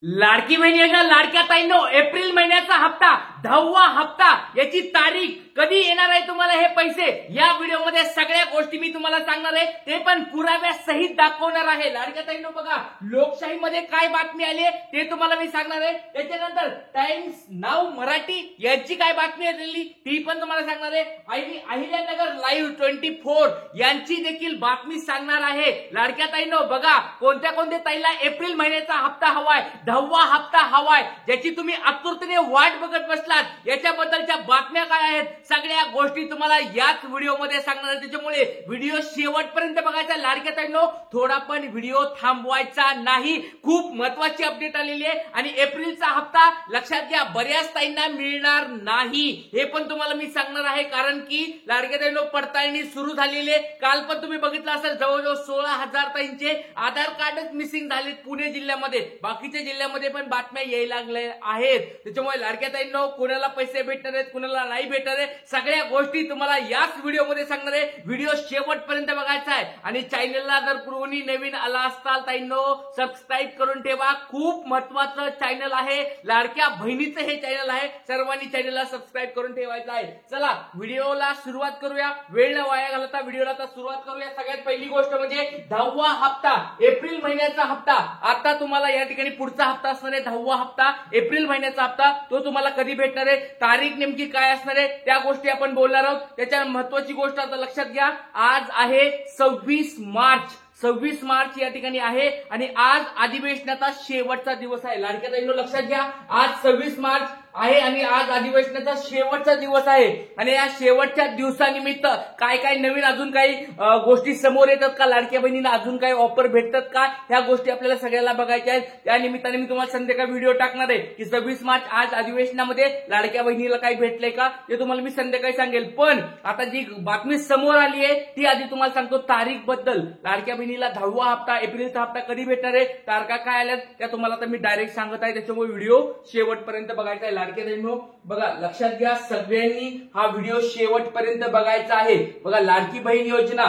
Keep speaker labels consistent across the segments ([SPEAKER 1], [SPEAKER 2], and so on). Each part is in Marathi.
[SPEAKER 1] लाडकी बहीण योजना लाडक्या ताईंनो एप्रिल महिन्याचा हप्ता 10वा हप्ता याची तारीख कधी येणार आहे तुम्हाला हे पैसे या व्हिडिओमध्ये सगळ्या गोष्टी मी तुम्हाला सांगणार आहे ते पण पुराव्या सहित दाखवणार आहे। लाडक्या ताईंनो बघा लोकशाहीमध्ये काय बातमी आली आहे ते तुम्हाला मी सांगणार आहे। त्याच्यानंतर टाइम्स नाऊ मराठी यांची काय बातमी आलेली ती पण तुम्हाला सांगणार आहे। अहिल्यानगर लाईव्ह 24 यांची देखील बातमी सांगणार आहे। लाडक्या ताईंनो बघा कोणत्या कोणत्या ताईला एप्रिल महिन्याचा हप्ता हवाय 10वा हप्ता हवाय ज्याची तुम्ही आतुरतेने वाट बघत बसलात याच्याबद्दलच्या बातम्या काय आहेत सगळ्या गोष्टी तुम्हाला याच व्हिडिओमध्ये सांगणार आहे। त्याच्यामुळे व्हिडिओ शेवटपर्यंत बघायचा। लाडक्या ताईंनो थोडा पण व्हिडिओ थांबवायचा नाही। खूप महत्त्वाची अपडेट आलेली आहे आणि एप्रिलचा हप्ता लक्षात घ्या बऱ्याच ताईंना मिळणार नाही हे पण तुम्हाला मी सांगणार आहे। कारण की लाडक्या ताईंनो पडताळणी सुरू झालेली आहे। काल पण तुम्ही बघितलं असेल जवळजवळ 16,000 ताईंचे आधार कार्डच मिसिंग झालेत पुणे जिल्ह्यामध्ये। बाकीच्या जिल्ह्यामध्ये पण बातम्या यायला लागल्या आहेत। त्याच्यामुळे लाडक्या ताईंनो कोणाला पैसे भेटणार आहेत कोणाला नाही भेटणार आहे सगळ्या गोष्टी तुम्हाला याच व्हिडिओमध्ये सांगणार आहे। व्हिडिओ शेवटपर्यंत बघायचा आहे आणि चॅनलला जर कोणी नवीन आला असाल ताईंनो सबस्क्राईब करून ठेवा। खूप महत्त्वाचं चॅनल आहे लाडक्या बहिणीचं हे चॅनल आहे। सर्वांनी चॅनलला सबस्क्राईब करून ठेवायचं आहे। चला व्हिडिओला सुरुवात करूया। वेळ न वाया घालवता व्हिडिओला आता सुरुवात करूया। सगळ्यात पहिली गोष्ट म्हणजे 10वा हप्ता एप्रिल महिन्याचा हप्ता। आता तुम्हाला या ठिकाणी पुढचा हप्ता असणार आहे 10वा हप्ता एप्रिल महिन्याचा हप्ता तो तुम्हाला कधी भेटणार आहे तारीख नेमकी काय असणार आहे त्या गोष्टी आपण बोलणार आहोत। त्याच्या महत्त्वाची गोष्ट आता लक्षात घ्या आज आहे 26 मार्च 26 मार्च या ठिकाणी आहे आणि आज अधिवेशनाचा शेवटचा दिवस आहे। लाडक्या ताईंनो लक्षात घ्या आज 26 मार्च आहे आणि आज अधिवेशनाचा शेवटचा दिवस आहे आणि या शेवटच्या दिवसानिमित्त काय काय नवीन अजून काही गोष्टी समोर येतात का लाडक्या बहिणींना अजून काही ऑफर भेटतात का ह्या गोष्टी आपल्याला सगळ्याला बघायच्या आहेत। त्या निमित्ताने मी तुम्हाला संध्याकाळी व्हिडिओ टाकणार आहे की 26 मार्च आज अधिवेशनामध्ये लाडक्या बहिणीला काही भेटलंय का ते तुम्हाला मी संध्याकाळी सांगेल। पण आता जी बातमी समोर आली आहे ती आधी तुम्हाला सांगतो तारीख बद्दल। लाडक्या बहिणीला 10वा हप्ता एप्रिलचा हप्ता कधी भेटणार आहे तारखा काय आल्यात त्या तुम्हाला तर मी डायरेक्ट सांगत आहे। त्याच्यामुळे व्हिडिओ शेवटपर्यंत बघायचा आहे। लाडक्या ताईंनो बघा लक्षात घ्या सगळ्यांनी हा व्हिडिओ शेवटपर्यंत बघायचा आहे। बघा लाडकी बहीण योजना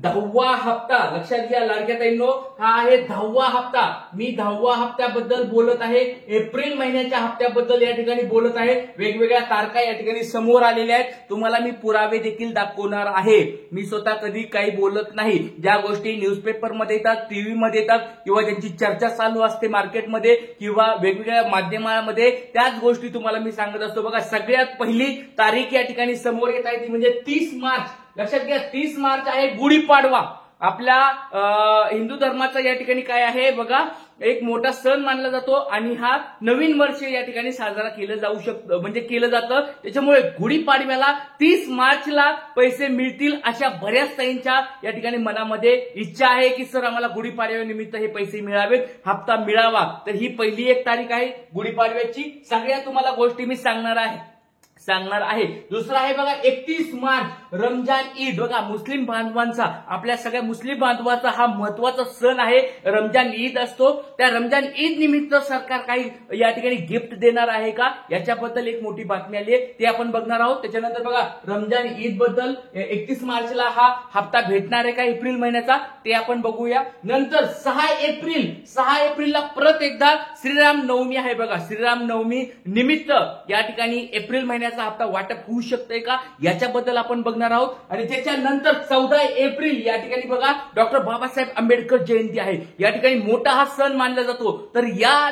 [SPEAKER 1] 10वा हप्ता लक्षात घ्या लाडक्या ताईंनो हा आहे 10वा हप्ता। मी 10वा हप्त्याबद्दल बोलत आहे एप्रिल महिन्याच्या हप्त्याबद्दल या ठिकाणी बोलत आहे। वेगवेगळ्या तारखा या ठिकाणी समोर आलेल्या आहेत तुम्हाला मी पुरावे देखील दाखवणार आहे। मी स्वतः कधी काही बोलत नाही ज्या गोष्टी न्यूजपेपर मध्ये येतात टीव्ही मध्ये येतात किंवा ज्यांची चर्चा चालू असते मार्केटमध्ये किंवा वेगवेगळ्या माध्यमांमध्ये त्याच गोष्टी तुम्हाला मी सांगत असतो। बघा सगळ्यात पहिली तारीख या ठिकाणी समोर येत आहे ती म्हणजे 30 मार्च। लक्षात घ्या 30 मार्च आहे गुढीपाडवा। आपल्या हिंदू धर्माचा या ठिकाणी काय आहे बघा एक मोठा सण मानला जातो आणि हा नवीन वर्ष या ठिकाणी साजरा केलं जाऊ शकतं म्हणजे केलं जातं। त्याच्यामुळे गुढीपाडव्याला 30 मार्चला पैसे मिळतील अशा बऱ्याच ताईंच्या या ठिकाणी मनामध्ये इच्छा आहे की सर आम्हाला गुढीपाडव्यानिमित्त हे पैसे मिळावेत हप्ता मिळावा। तर ही पहिली एक तारीख आहे गुढीपाडव्याची। सगळ्या तुम्हाला गोष्टी मी सांगणार आहे। दुसरा आहे बघा 31 मार्च रमजान ईद। बघा मुस्लिम बांधवांचा आपल्या सगळ्या मुस्लिम बांधवांचा हा महत्त्वाचा सण आहे रमजान ईद असतो। त्या रमजान ईद निमित्त सरकार काही या ठिकाणी गिफ्ट देणार आहे का याच्याबद्दल एक मोठी बातमी आली आहे ते आपण बघणार आहोत। त्याच्यानंतर बघा रमजान ईद बद्दल 31 मार्चला हा हप्ता भेटणार आहे का एप्रिल महिन्याचा ते आपण बघूया। नंतर 6 एप्रिलला परत एकदा श्रीराम नवमी आहे। बघा श्रीराम नवमी निमित्त या ठिकाणी एप्रिल महिन्याचा हप्ता वाटप होऊ शकतंय का याच्याबद्दल आपण बघणार आहोत। आणि त्याच्यानंतर 14 एप्रिल या ठिकाणी बघा डॉक्टर बाबासाहेब आंबेडकर जयंती आहे। या ठिकाणी मोठा हा सण मानला जातो तर या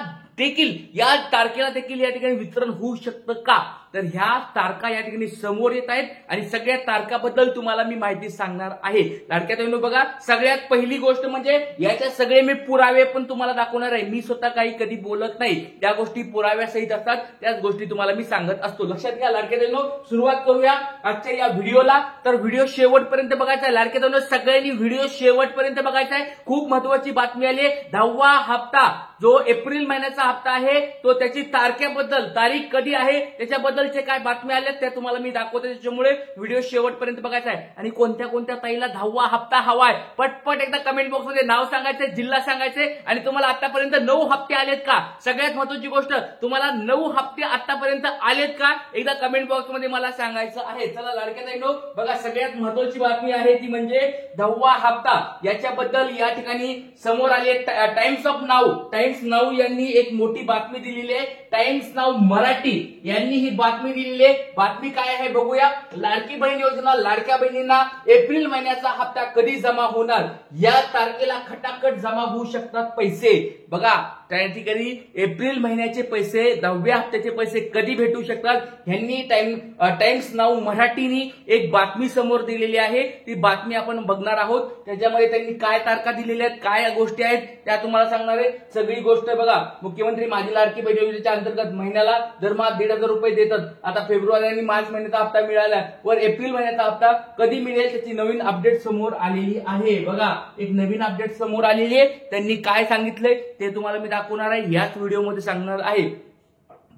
[SPEAKER 1] तारखेला देखील या ठिकाणी वितरण होऊ शकतं का तर ह्या तारखा या ठिकाणी समोर येत आहेत आणि सगळ्या तारखाबद्दल तुम्हाला मी माहिती सांगणार आहे। लाडक्या ताईंनो बघा सगळ्यात पहिली गोष्ट म्हणजे याच्या सगळे मी पुरावे पण तुम्हाला दाखवणार आहे। मी स्वतः काही कधी बोलत नाही त्या गोष्टी पुराव्यासहित असतात त्याच गोष्टी तुम्हाला मी सांगत असतो। लक्षात घ्या लाडक्या ताईंनो सुरुवात करूया आजच्या या व्हिडिओला। तर व्हिडिओ शेवटपर्यंत बघायचा आहे। लाडक्या ताईंनो सगळ्यांनी व्हिडिओ शेवटपर्यंत बघायचा आहे। खूप महत्त्वाची बातमी आली आहे 10वा हप्ता जो एप्रिल महिन्याचा हप्ता आहे तो त्याची तारखेबद्दल तारीख कधी आहे त्याच्याबद्दल बद्दलचे काय बातम्या आल्यात त्या तुम्हाला मी दाखवतो, त्याच्यामुळे व्हिडिओ शेवटपर्यंत बघायचा आहे. आणि कोणत्या कोणत्या ताईला 10वा हप्ता हवाय पटपट एकदा कमेंट बॉक्समध्ये नाव सांगायचंय, जिल्हा सांगायचे आणि तुम्हाला आतापर्यंत 9 हप्ते आलेत का. सगळ्यात महत्त्वाची गोष्ट, तुम्हाला 9 हप्ते आतापर्यंत आलेत का एकदा कमेंट बॉक्समध्ये मला सांगायचं आहे. चला लाडक्या ताईंनो, बघा सगळ्यात महत्त्वाची बातमी आहे ती म्हणजे 10वा हप्ता. याच्याबद्दल या ठिकाणी समोर आली times of now. Times now यांनी एक मोठी बातमी दिलेली आहे. टाइम्स नाऊ मराठी यांनी ही बातमी दिलेली आहे. बातमी काय आहे बघूया. लाडकी बहीण योजना, लाडक्या बहिणींना एप्रिल महिन्याचा हप्ता कधी जमा होणार, या तारखेला खटाखट जमा होऊ शकतात पैसे. बघा त्या ठिकाणी एप्रिल महिन्याचे पैसे, 10व्या हप्त्याचे पैसे कधी भेटू शकतात, ह्यांनी टाइम्स नाऊ मराठीनी एक बातमी समोर दिलेली आहे. ती बातमी आपण बघणार आहोत. त्याच्यामध्ये त्यांनी काय तारखा दिलेल्या आहेत, काय गोष्टी आहेत त्या तुम्हाला सांगणार आहे. सगळी गोष्ट बघा. मुख्यमंत्री माझी लाडकी बहीण योजनेच्या अंतर्गत महिन्याला दरमहा 1,500 रुपये देतात. आता फेब्रुवारी आणि मार्च महिन्याचा हप्ता मिळाला, वर एप्रिल महिन्याचा हप्ता कधी मिळेल त्याची नवीन अपडेट समोर आलेली आहे. बघा एक नवीन अपडेट समोर आलेली आहे. त्यांनी काय सांगितलंय ते तुम्हाला मी दाखवणार आहे, याच व्हिडिओमध्ये सांगणार आहे.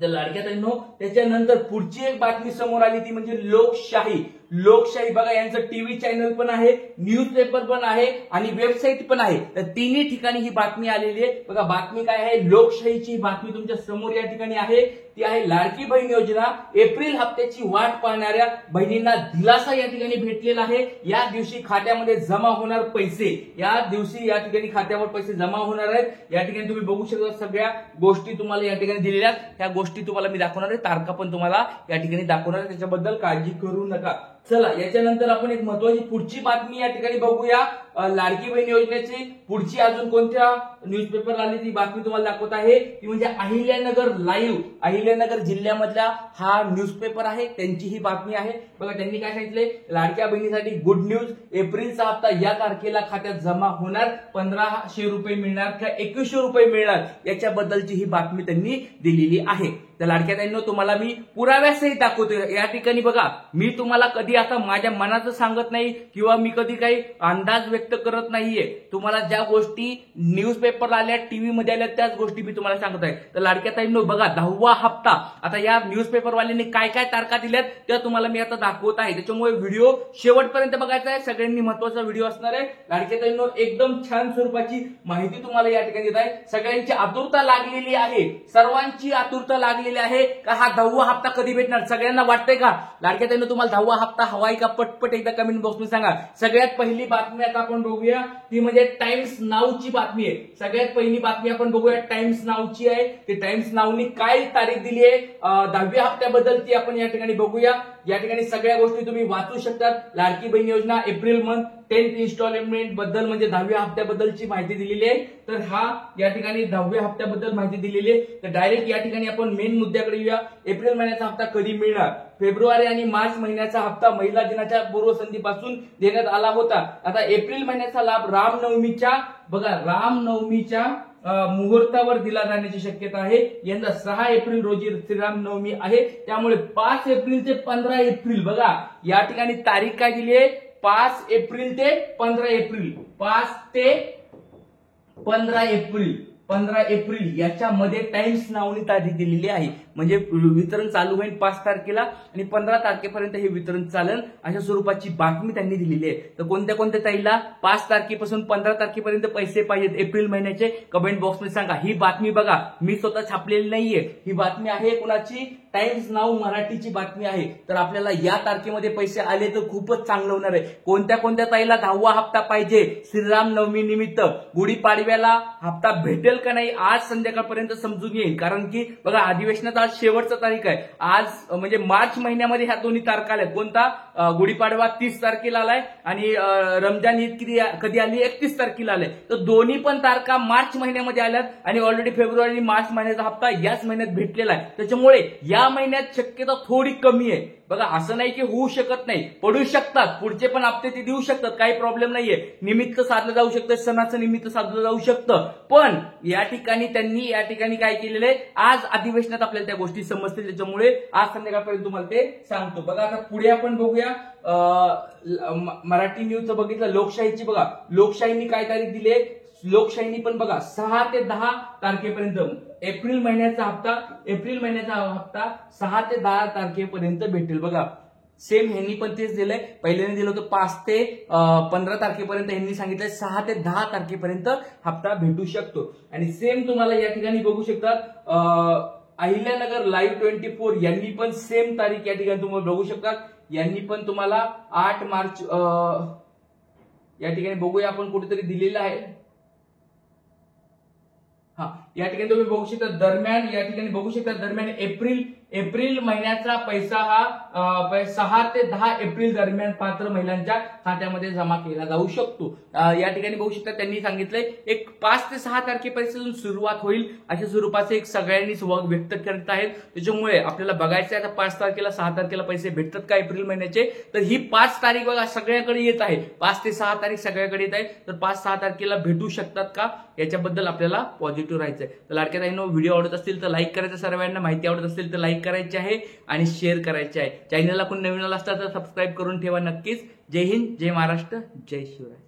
[SPEAKER 1] तर लाडक्या ताईंनो, त्याच्यानंतर पुढची एक बातमी समोर आली ती म्हणजे लोकशाही. लोकशाही बघा यांचं टीव्ही चॅनल पण आहे, न्यूजपेपर पण आहे आणि वेबसाईट पण आहे. तर तिन्ही ठिकाणी ही बातमी आलेली आहे. बघा बातमी काय आहे, लोकशाहीची ही बातमी तुमच्या समोर या ठिकाणी आहे. ती आहे लाडकी बहीण योजना एप्रिल हप्त्याची वाट पाहणाऱ्या बहिणींना दिलासा या ठिकाणी भेटलेला आहे. या दिवशी खात्यामध्ये जमा होणार पैसे, या दिवशी या ठिकाणी खात्यावर पैसे जमा होणार आहेत. या ठिकाणी तुम्ही बघू शकता सगळ्या गोष्टी तुम्हाला या ठिकाणी दिलेल्या आहेत. त्या गोष्टी तुम्हाला मी दाखवणार आहे, तारखा पण तुम्हाला या ठिकाणी दाखवणार आहे, त्याच्याबद्दल काळजी करू नका. चला याच्यानंतर आपण एक महत्वाची पुढची बातमी या ठिकाणी बघूया. लाडकी बहीण योजनेची पुढची अजून कोणत्या न्यूजपेपर आली ती बातमी तुम्हाला दाखवत आहे. ती म्हणजे अहिल्यानगर लाईव्ह. अहिल्यानगर जिल्ह्यामधला हा न्यूजपेपर आहे, त्यांची ही बातमी आहे. बघा त्यांनी काय सांगितलंय, लाडक्या बहिणीसाठी गुड न्यूज, एप्रिलचा हप्ता या तारखेला खात्यात जमा होणार. 1,500 रुपये मिळणार का 2,100 रुपये मिळणार, याच्याबद्दलची ही बातमी त्यांनी दिलेली आहे. तर लाडक्या ताईंनो, तुम्हाला मी पुराव्यासहित दाखवतोय. या ठिकाणी बघा मी तुम्हाला कधी आता माझ्या मनाचं सांगत नाही किंवा मी कधी काही अंदाज व्यक्त करत नाहीये. तुम्हाला ज्या गोष्टी न्यूजपेपर आल्या, टीव्ही मध्ये आल्या, त्याच गोष्टी मी तुम्हाला सांगत आहे. तर लाडक्या ताईंनो बघा 10वा हप्ता. आता या न्यूजपेपरवाल्यांनी काय काय तारखा दिल्यात त्या तुम्हाला मी आता दाखवत आहे, त्याच्यामुळे व्हिडिओ शेवटपर्यंत बघायचा आहे. सगळ्यांनी महत्वाचा व्हिडिओ असणार आहे. लाडक्या ताईंनो एकदम छान स्वरूपाची माहिती तुम्हाला या ठिकाणी देत आहे. सगळ्यांची आतुरता लागलेली आहे, सर्वांची आतुरता लागलेली आहे का हा 10वा हप्ता कधी भेटणार. सगळ्यांना वाटतंय का लाडक्या ताईंनो तुम्हाला 10वा हप्ता हवाय का, पटपट एकदा कमेंट बॉक्समध्ये सांगा. सगळ्यात पहिली बातमी आता आपण बघूया ती म्हणजे टाइम्स नाऊची बातमी आहे. सगळ्यात पहिली बातमी आपण बघूया टाइम्स नाऊची आहे. ते टाइम्स नाऊनी काय तारीख दिली आहे 10व्या हप्त्याबद्दल ती आपण या ठिकाणी बघूया. या ठिकाणी सगळ्या गोष्टी तुम्ही वाचू शकतात. लाडकी बहीण योजना एप्रिल मंथ 10th इन्स्टॉलमेंट बद्दल म्हणजे 10व्या हप्त्याबद्दलची माहिती दिलेली आहे. तर हा या ठिकाणी 10व्या हप्त्याबद्दल माहिती दिलेली आहे. तर डायरेक्ट या ठिकाणी आपण मेन मुद्द्याकडे येऊया. एप्रिल महिन्याचा हप्ता कधी मिळणार. फेब्रुवारी आणि मार्च महिन्याचा हप्ता महिला दिनाच्या पूर्वसंध्येपासून देण्यात आला होता. आता एप्रिल महिन्याचा लाभ रामनवमीच्या मुहूर्तावर दिला जाण्याची शक्यता आहे. यंदा 6 एप्रिल रोजी श्रीरामनवमी आहे, त्यामुळे 5 एप्रिल ते 15 एप्रिल बघा या ठिकाणी तारीख काय दिली आहे, 5 एप्रिल ते 15 एप्रिल, 5 ते 15 एप्रिल, 15 एप्रिल याच्यामध्ये टाइम्स नावाने तारीख दिलेली आहे. म्हणजे वितरण चालू होईल 5 तारखेला आणि 15 तारखेपर्यंत हे वितरण चालेल, अशा स्वरूपाची बातमी त्यांनी दिलेली आहे. तर कोणत्या कोणत्या ताईला 5 तारखेपासून 15 तारखेपर्यंत पैसे पाहिजेत एप्रिल महिन्याचे, कमेंट बॉक्समध्ये सांगा. ही बातमी बघा मी स्वतः छापलेली नाहीये, ही बातमी आहे कुणाची, टाइम्स नाऊ मराठीची बातमी आहे. तर आपल्याला या तारखेमध्ये पैसे आले तर खूपच चांगलं होणार आहे. कोणत्या कोणत्या ताईला 10वा हप्ता पाहिजे श्रीराम नवमी निमित्त, गुढीपाडव्याला हप्ता भेटेल का नाही आज संध्याकाळपर्यंत समजून येईल. कारण की बघा अधिवेशनाचा आज शेवटचा तारीख आहे. आज म्हणजे मार्च महिन्यामध्ये ह्या दोन्ही तारखा आल्या. कोणता गुढीपाडवा 30 तारखेला आलाय आणि रमजान ईद कधी आली 31 तारखेला आलाय. तर दोन्ही पण तारखा मार्च महिन्यामध्ये आल्यात आणि ऑलरेडी फेब्रुवारी आणि मार्च महिन्याचा हप्ता याच महिन्यात भेटलेला आहे. त्याच्यामुळे या महिन्यात शक्यता थोडी कमी आहे. बघा असं नाही की होऊ शकत नाही, पडू शकतात, पुढचे पण हप्ते ते देऊ शकतात, काही प्रॉब्लेम नाहीये. निमित्त साधलं जाऊ शकतं, सणाचं निमित्त साधलं जाऊ शकतं. पण या ठिकाणी त्यांनी या ठिकाणी काय केलेलं आहे, आज अधिवेशनात आपल्याला त्या गोष्टी समजतील, त्याच्यामुळे आज संध्याकाळपर्यंत तुम्हाला ते सांगतो. बघा आता पुढे आपण बघूया मराठी न्यूजचं बघितलं, लोकशाहीची बघा लोकशाहीने काय तारीख दिली आहे, लोकशाहीनी पण बघा 6 ते 10 तारखेपर्यंत एप्रिल महिन्याचा हप्ता 6 ते 10 तारखेपर्यंत भेटेल बघा. सेम ह्यांनी पण तेच दिलंय. पहिल्याने दिलं होतं 5 ते 15 तारखेपर्यंत, ह्यांनी सांगितलंय 6 ते 10 तारखेपर्यंत हप्ता भेटू शकतो. आणि सेम तुम्हाला या ठिकाणी बघू शकतात अहिल्यानगर लाईव्ह 24 यांनी पण सेम तारीख या ठिकाणी तुम्हाला बघू शकतात. यांनी पण तुम्हाला 8 मार्च या ठिकाणी बघूया आपण कुठेतरी दिलेलं आहे. या ठिकाणी तुम्ही बघू शकता दरम्यान, या ठिकाणी बघू शकता दरम्यान एप्रिल महिन्याचा पैसा हा 6 ते 10 एप्रिल दरम्यान पात्र महिलांच्या खात्यामध्ये जमा केला जाऊ शकतो. या ठिकाणी बघू शकता त्यांनी सांगितलंय एक 5 ते 6 तारखेपासून सुरुवात होईल अशा स्वरूपाचे एक सगळ्यांनीच व्यक्त करत आहेत. त्याच्यामुळे आपल्याला बघायचं आहे आता 5 तारखेला 6 तारखेला पैसे भेटतात का एप्रिल महिन्याचे. तर ही 5 तारीख बघा सगळ्याकडे येत आहे. 5 ते 6 तारीख सगळ्याकडे येत आहे. तर 5-6 तारखेला भेटू शकतात का याच्याबद्दल आपल्याला पॉझिटिव्ह राहायचंय. तर लाडक्या ताईंनो, व्हिडिओ आवडत असतील तर लाईक करायचं, सर्वांना माहिती आवडत असेल तर लाईक करायची आहे आणि शेअर करायचे आहे. चॅनलला कोण नवीन आला असता तर सबस्क्राईब करून ठेवा नक्कीच. जय हिंद, जय महाराष्ट्र, जय शिवराय.